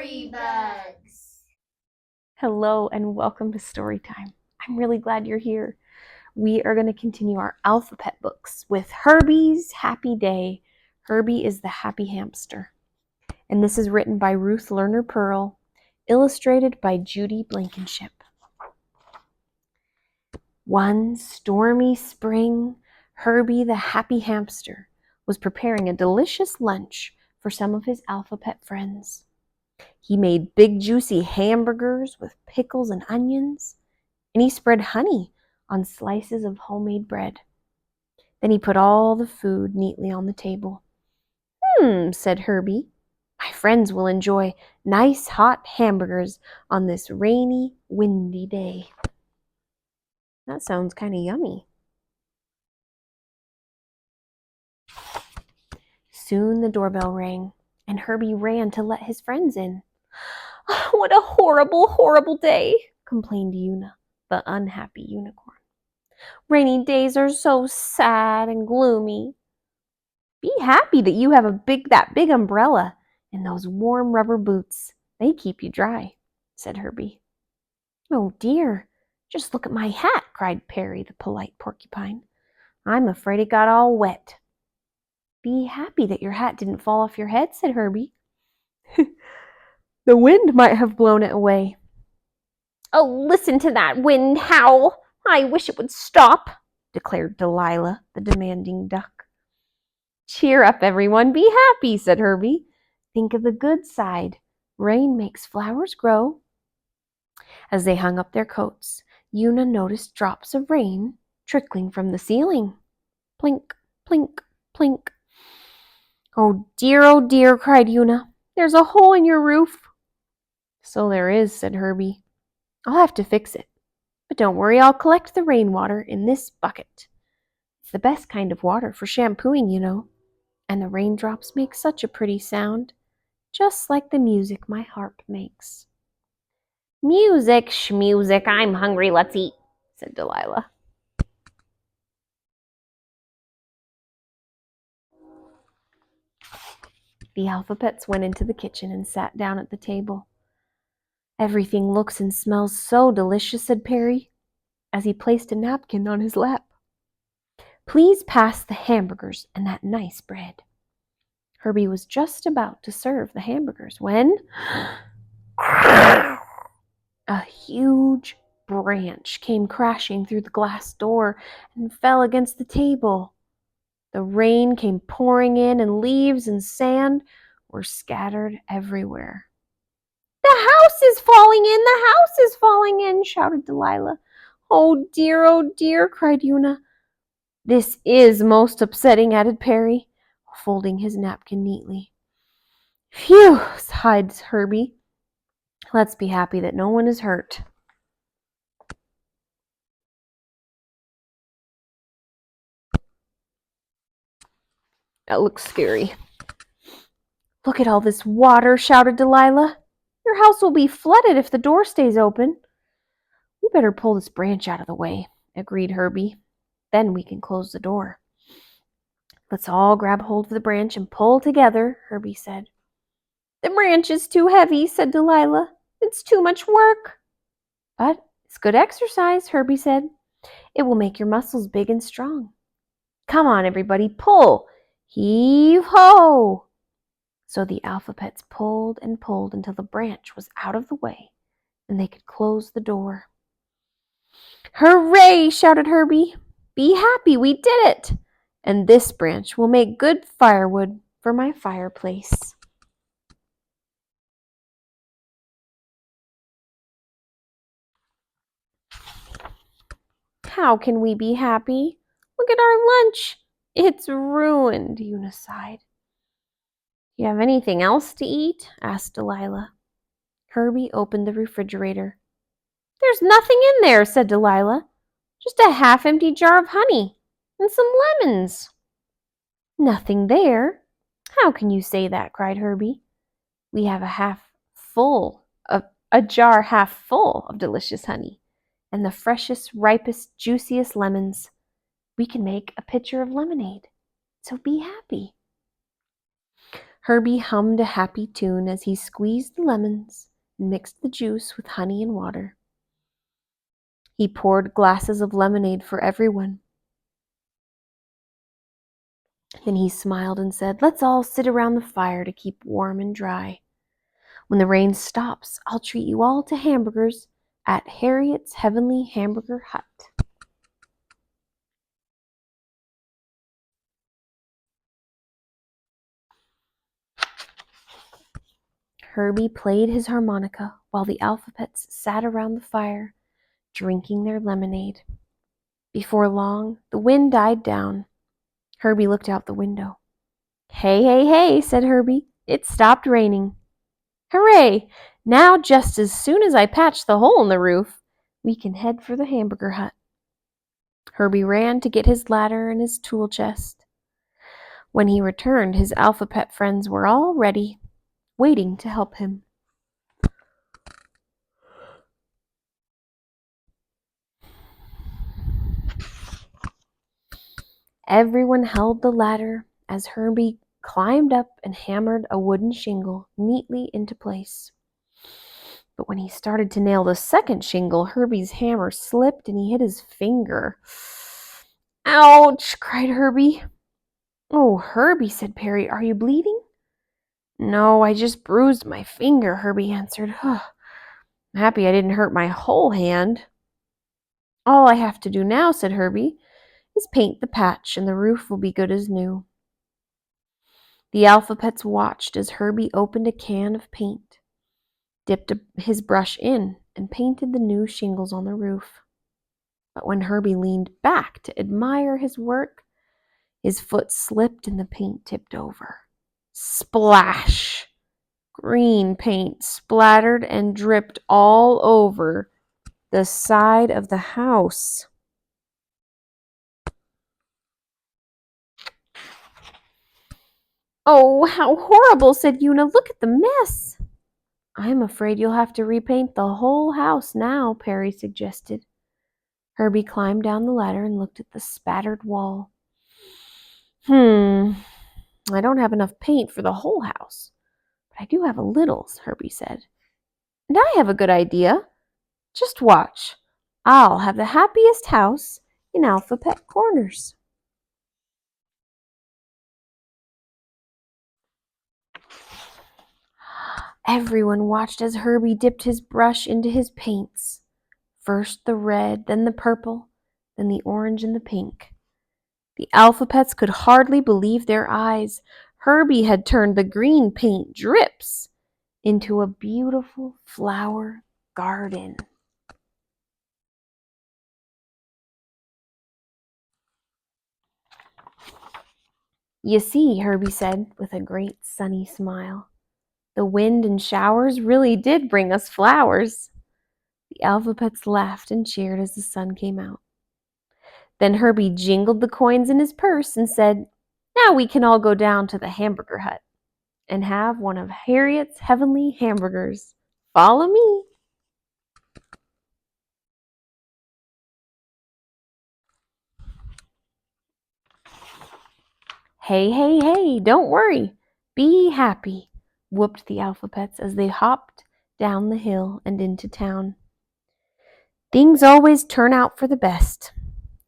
Story bugs. Hello and welcome to Storytime. I'm really glad you're here. We are going to continue our AlphaPet books with Herbie's Happy Day. Herbie is the happy hamster. And this is written by Ruth Lerner Perle, illustrated by Judy Blankenship. One stormy spring, Herbie the happy hamster was preparing a delicious lunch for some of his AlphaPet friends. He made big juicy hamburgers with pickles and onions, and he spread honey on slices of homemade bread. Then he put all the food neatly on the table. Said Herbie. My friends will enjoy nice hot hamburgers on this rainy, windy day. That sounds kind of yummy. Soon the doorbell rang, and Herbie ran to let his friends in. Oh, what a horrible, horrible day, complained Una, the unhappy unicorn. Rainy days are so sad and gloomy. Be happy that you have that big umbrella and those warm rubber boots. They keep you dry, said Herbie. Oh dear, just look at my hat, cried Perry, the polite porcupine. I'm afraid it got all wet. Be happy that your hat didn't fall off your head, said Herbie. The wind might have blown it away. Oh, listen to that wind howl. I wish it would stop, declared Delilah, the demanding duck. Cheer up, everyone. Be happy, said Herbie. Think of the good side. Rain makes flowers grow. As they hung up their coats, Una noticed drops of rain trickling from the ceiling. Plink, plink, plink. Oh dear, cried Una. There's a hole in your roof. So there is, said Herbie. I'll have to fix it. But don't worry, I'll collect the rainwater in this bucket. It's the best kind of water for shampooing, you know. And the raindrops make such a pretty sound, just like the music my harp makes. Music, schmusic, I'm hungry, let's eat, said Delilah. The AlphaPets went into the kitchen and sat down at the table. Everything looks and smells so delicious, said Perry, as he placed a napkin on his lap. Please pass the hamburgers and that nice bread. Herbie was just about to serve the hamburgers when a huge branch came crashing through the glass door and fell against the table. The rain came pouring in, and leaves and sand were scattered everywhere. The house is falling in! The house is falling in! Shouted Delilah. Oh dear, cried Una. This is most upsetting, added Perry, folding his napkin neatly. Phew, sighed Herbie. Let's be happy that no one is hurt. That looks scary. Look at all this water, shouted Delilah. Your house will be flooded if the door stays open. We better pull this branch out of the way, agreed Herbie. Then we can close the door. Let's all grab hold of the branch and pull together, Herbie said. The branch is too heavy, said Delilah. It's too much work. But it's good exercise, Herbie said. It will make your muscles big and strong. Come on, everybody, pull! Heave-ho! So the AlphaPets pulled and pulled until the branch was out of the way and they could close the door. Hooray! Shouted Herbie. Be happy, we did it! And this branch will make good firewood for my fireplace. How can we be happy? Look at our lunch. It's ruined, Una sighed. You have anything else to eat? Asked Delilah. Herbie opened the refrigerator. There's nothing in there, said Delilah. Just a half-empty jar of honey and some lemons. Nothing there. How can you say that? Cried Herbie. We have a jar half full of delicious honey and the freshest, ripest, juiciest lemons. We can make a pitcher of lemonade. So be happy. Herbie hummed a happy tune as he squeezed the lemons and mixed the juice with honey and water. He poured glasses of lemonade for everyone. Then he smiled and said, "Let's all sit around the fire to keep warm and dry. When the rain stops, I'll treat you all to hamburgers at Harriet's Heavenly Hamburger Hut." Herbie played his harmonica while the AlphaPets sat around the fire, drinking their lemonade. Before long, the wind died down. Herbie looked out the window. "Hey, hey, hey," said Herbie. "It stopped raining. Hooray! Now, just as soon as I patch the hole in the roof, we can head for the hamburger hut." Herbie ran to get his ladder and his tool chest. When he returned, his AlphaPet friends were all ready, waiting to help him. Everyone held the ladder as Herbie climbed up and hammered a wooden shingle neatly into place. But when he started to nail the second shingle, Herbie's hammer slipped and he hit his finger. "Ouch!" cried Herbie. "Oh, Herbie," said Perry, "are you bleeding?" "No, I just bruised my finger," Herbie answered. "I'm happy I didn't hurt my whole hand." "All I have to do now," said Herbie, "is paint the patch and the roof will be good as new." The AlphaPets watched as Herbie opened a can of paint, dipped his brush in, and painted the new shingles on the roof. But when Herbie leaned back to admire his work, his foot slipped and the paint tipped over. Splash! Green paint splattered and dripped all over the side of the house. "Oh, how horrible," said Una. "Look at the mess." "I'm afraid you'll have to repaint the whole house now," Perry suggested. Herbie climbed down the ladder and looked at the spattered wall. I don't have enough paint for the whole house, but I do have a little," Herbie said. "And I have a good idea. Just watch. I'll have the happiest house in AlphaPet Corners." Everyone watched as Herbie dipped his brush into his paints. First the red, then the purple, then the orange and the pink. The AlphaPets could hardly believe their eyes. Herbie had turned the green paint drips into a beautiful flower garden. "You see," Herbie said with a great sunny smile, "the wind and showers really did bring us flowers." The AlphaPets laughed and cheered as the sun came out. Then Herbie jingled the coins in his purse and said, "Now we can all go down to the hamburger hut and have one of Harriet's heavenly hamburgers. Follow me." "Hey, hey, hey, don't worry. Be happy," whooped the AlphaPets as they hopped down the hill and into town. "Things always turn out for the best,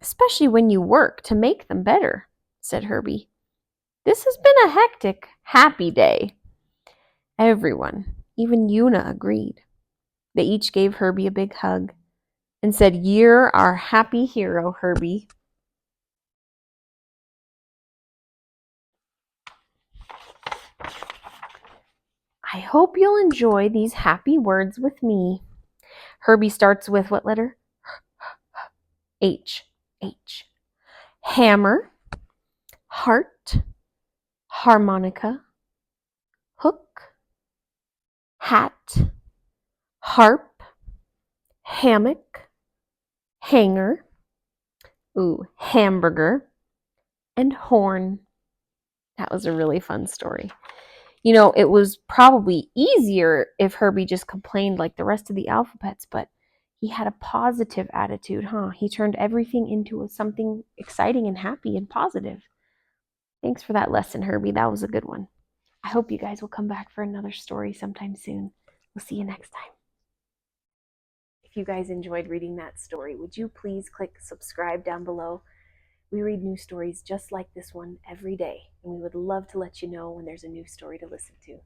especially when you work to make them better," said Herbie. "This has been a hectic, happy day." Everyone, even Una, agreed. They each gave Herbie a big hug and said, "You're our happy hero, Herbie." I hope you'll enjoy these happy words with me. Herbie starts with what letter? H. H. Hammer, heart, harmonica, hook, hat, harp, hammock, hanger, hamburger, and horn. That was a really fun story. You know, it was probably easier if Herbie just complained like the rest of the AlphaPets, but he had a positive attitude, huh? He turned everything into something exciting and happy and positive. Thanks for that lesson, Herbie. That was a good one. I hope you guys will come back for another story sometime soon. We'll see you next time. If you guys enjoyed reading that story, would you please click subscribe down below? We read new stories just like this one every day, and we would love to let you know when there's a new story to listen to.